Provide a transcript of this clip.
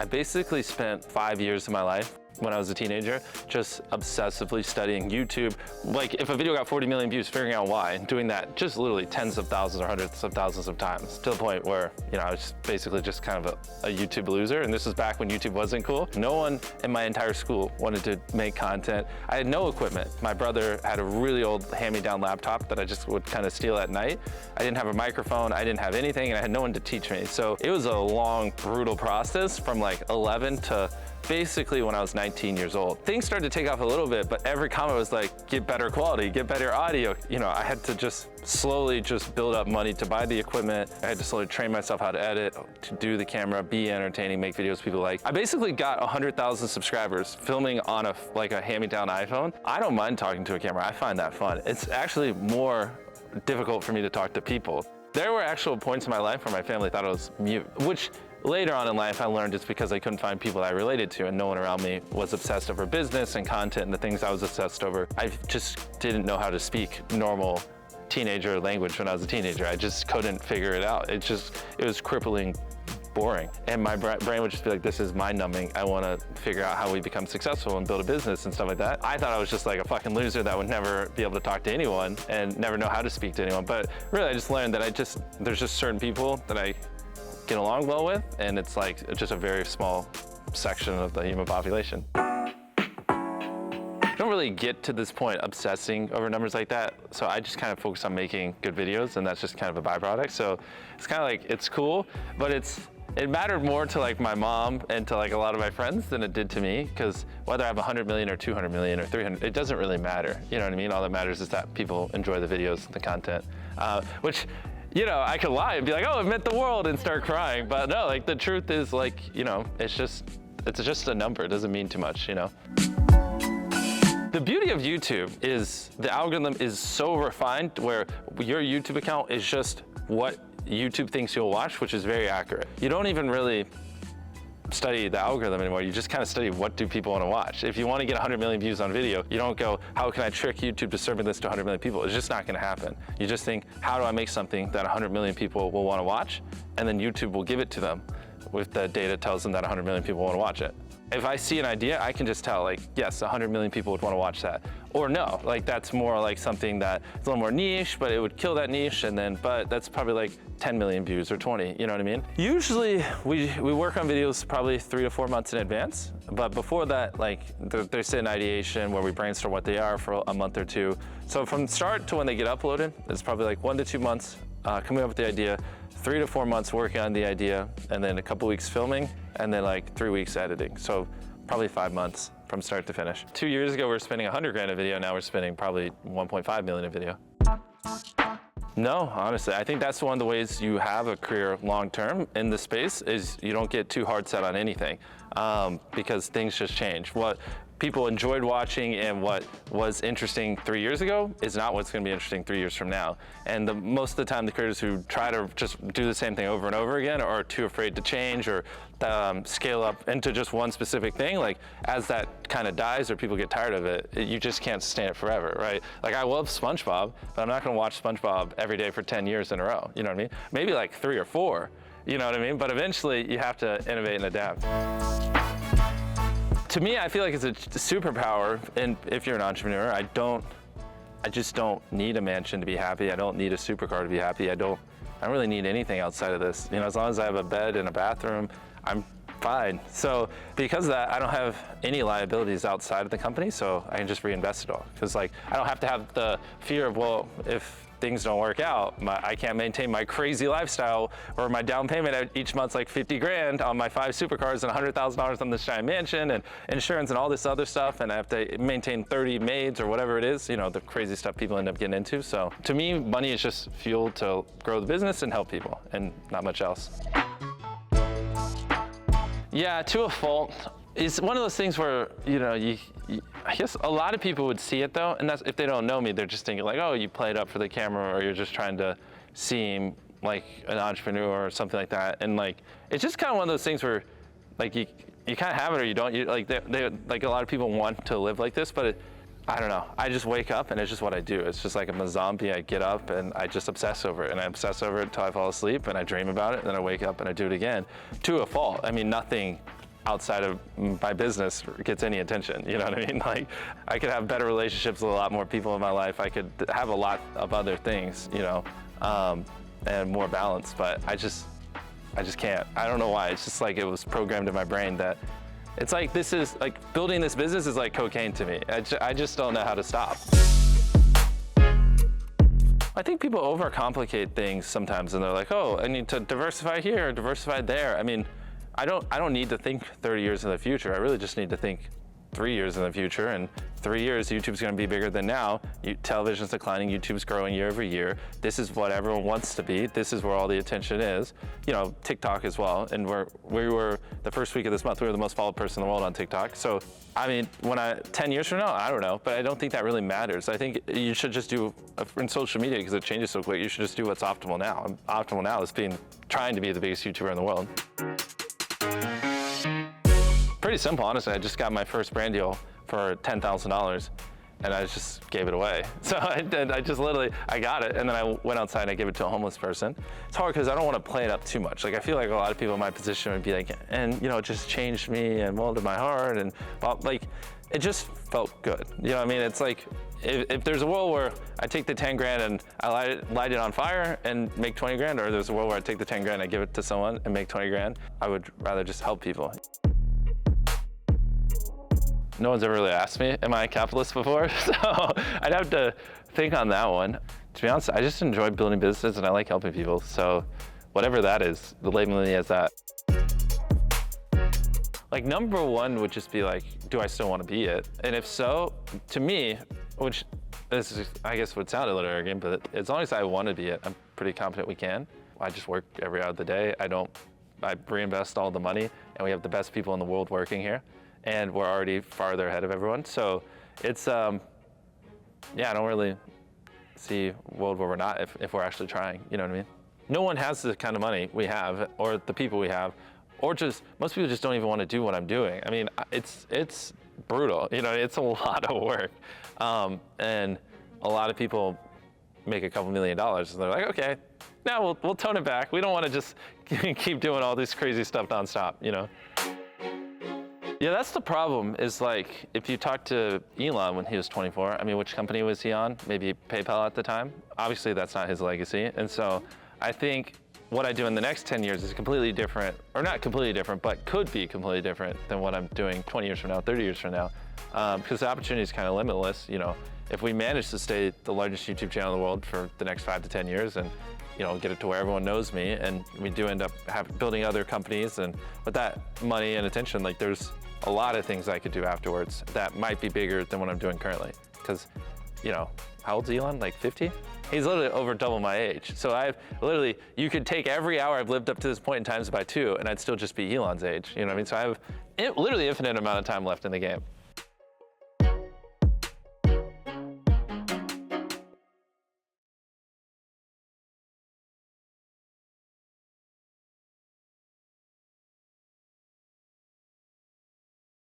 I basically spent 5 years of my life when I was a teenager, just obsessively studying YouTube. Like if a video got 40 million views, figuring out why, and doing that just literally tens of thousands or hundreds of thousands of times, to the point where, you know, I was basically just kind of a YouTube loser. And this was back when YouTube wasn't cool. No one in my entire school wanted to make content. I had no equipment. My brother had a really old hand-me-down laptop that I just would kind of steal at night. I didn't have a microphone, I didn't have anything, and I had no one to teach me. So it was a long, brutal process from like 11 to basically when I was 19 years old. Things started to take off a little bit, but every comment was like, get better quality, get better audio. You know, I had to just slowly just build up money to buy the equipment. I had to slowly train myself how to edit, to do the camera, be entertaining, make videos people like. I basically got 100,000 subscribers filming on a hand-me-down iPhone. I don't mind talking to a camera. I find that fun. It's actually more difficult for me to talk to people. There were actual points in my life where my family thought I was mute, which later on in life I learned it's because I couldn't find people that I related to, and no one around me was obsessed over business and content and the things I was obsessed over. I just didn't know how to speak normal teenager language when I was a teenager. I just couldn't figure it out. It was crippling boring. And my brain would just be like, this is mind numbing. I want to figure out how we become successful and build a business and stuff like that. I thought I was just like a fucking loser that would never be able to talk to anyone and never know how to speak to anyone. But really I just learned that there's just certain people that I get along well with, and it's like just a very small section of the human population. I don't really get to this point obsessing over numbers like that, so I just kind of focus on making good videos, and that's just kind of a byproduct. So it's kind of like, it's cool, but it mattered more to like my mom and to like a lot of my friends than it did to me, because whether I have 100 million or 200 million or 300, it doesn't really matter. You know what I mean? All that matters is that people enjoy the videos and the content, which, you know, I could lie and be like, oh, it meant the world, and start crying. But no, like the truth is, like, you know, it's just a number. It doesn't mean too much, you know? The beauty of YouTube is the algorithm is so refined where your YouTube account is just what YouTube thinks you'll watch, which is very accurate. You don't even really study the algorithm anymore. You just kind of study what do people want to watch. If you want to get 100 million views on video, you don't go, how can I trick YouTube to serving this to 100 million people? It's just not going to happen. You just think, how do I make something that 100 million people will want to watch? And then YouTube will give it to them with the data tells them that 100 million people want to watch it. If I see an idea, I can just tell, like, yes, 100 million people would want to watch that. Or no, like that's more like something that is a little more niche, but it would kill that niche, but that's probably like 10 million views or 20, you know what I mean? Usually we work on videos probably 3 to 4 months in advance, but before that, like there's an ideation where we brainstorm what they are for a month or two. So from start to when they get uploaded, it's probably like 1 to 2 months coming up with the idea, 3 to 4 months working on the idea, and then a couple weeks filming, and then like 3 weeks editing. So probably 5 months from start to finish. 2 years ago, we were spending 100 grand a video. Now we're spending probably 1.5 million a video. No, honestly, I think that's one of the ways you have a career long-term in this space is you don't get too hard set on anything because things just change. What people enjoyed watching and what was interesting 3 years ago is not what's going to be interesting 3 years from now. And most of the time, the creators who try to just do the same thing over and over again are too afraid to change or scale up into just one specific thing. Like as that kind of dies or people get tired of it, you just can't sustain it forever, right? Like I love SpongeBob, but I'm not going to watch SpongeBob every day for 10 years in a row. You know what I mean? Maybe like 3 or 4. You know what I mean? But eventually, you have to innovate and adapt. To me, I feel like it's a superpower, and if you're an entrepreneur, I just don't need a mansion to be happy. I don't need a supercar to be happy. I don't really need anything outside of this. You know, as long as I have a bed and a bathroom, I'm fine. So because of that, I don't have any liabilities outside of the company, so I can just reinvest it all. Because like, I don't have to have the fear of, well, if things don't work out, I can't maintain my crazy lifestyle or my down payment each month's like 50 grand on my 5 supercars and $100,000 on this giant mansion and insurance and all this other stuff, and I have to maintain 30 maids or whatever it is, you know, the crazy stuff people end up getting into. So to me, money is just fuel to grow the business and help people and not much else. Yeah, to a fault. It's one of those things where, you know, I guess a lot of people would see it though, and that's if they don't know me, they're just thinking like, oh, you played up for the camera or you're just trying to seem like an entrepreneur or something like that. And like, it's just kind of one of those things where like you kind of have it or you don't. Like like a lot of people want to live like this, but I don't know. I just wake up and it's just what I do. It's just like I'm a zombie. I get up and I just obsess over it, and I obsess over it until I fall asleep and I dream about it, and then I wake up and I do it again to a fault. I mean, nothing outside of my business gets any attention, you know what I mean? Like, I could have better relationships with a lot more people in my life. I could have a lot of other things, you know, and more balance, but I just can't. I don't know why. It's just like it was programmed in my brain that it's like, this is like, building this business is like cocaine to me. I just don't know how to stop. I think people overcomplicate things sometimes, and they're like, oh, I need to diversify here, diversify there. I mean, I don't need to think 30 years in the future. I really just need to think 3 years in the future. And 3 years, YouTube's gonna be bigger than now. Television's declining, YouTube's growing year over year. This is what everyone wants to be. This is where all the attention is. You know, TikTok as well. And we were the first week of this month, we were the most followed person in the world on TikTok. So, I mean, 10 years from now, I don't know, but I don't think that really matters. I think you should just do, in social media, because it changes so quick, you should just do what's optimal now. And optimal now is trying to be the biggest YouTuber in the world. Pretty simple, honestly. I just got my first brand deal for $10,000 and I just gave it away. So I just literally, I got it, and then I went outside and I gave it to a homeless person. It's hard because I don't want to play it up too much. Like, I feel like a lot of people in my position would be like, and you know, it just changed me and molded my heart, and like, it just felt good. You know what I mean? It's like, if there's a world where I take the 10 grand and I light it on fire and make 20 grand, or there's a world where I take the 10 grand and I give it to someone and make 20 grand, I would rather just help people. No one's ever really asked me, am I a capitalist before? So I'd have to think on that one. To be honest, I just enjoy building businesses and I like helping people. So whatever that is, label me as that. Like, number one would just be like, do I still want to be it? And if so, to me, which this is, I guess would sound a little arrogant, but as long as I want to be it, I'm pretty confident we can. I just work every hour of the day. I reinvest all the money, and we have the best people in the world working here. And we're already farther ahead of everyone. So it's, yeah, I don't really see a world where we're not if we're actually trying, you know what I mean? No one has the kind of money we have, or the people we have, or just, most people just don't even want to do what I'm doing. I mean, it's brutal, you know, it's a lot of work. And a lot of people make a couple $1 million and they're like, okay, now we'll tone it back. We don't want to just keep doing all this crazy stuff nonstop, you know? Yeah, that's the problem, is like, if you talk to Elon when he was 24, I mean, which company was he on? Maybe PayPal at the time? Obviously, that's not his legacy. And so I think what I do in the next 10 years is completely different, or not completely different, but could be completely different than what I'm doing 20 years from now, 30 years from now. Because the opportunity is kind of limitless. You know, if we manage to stay the largest YouTube channel in the world for the next 5 to 10 years and, you know, get it to where everyone knows me, and we do end up building other companies, and with that money and attention, like, there's a lot of things I could do afterwards that might be bigger than what I'm doing currently. Because, you know, how old's Elon? Like 50? He's literally over double my age. So you could take every hour I've lived up to this point in times by 2, and I'd still just be Elon's age. You know what I mean? So I have literally infinite amount of time left in the game.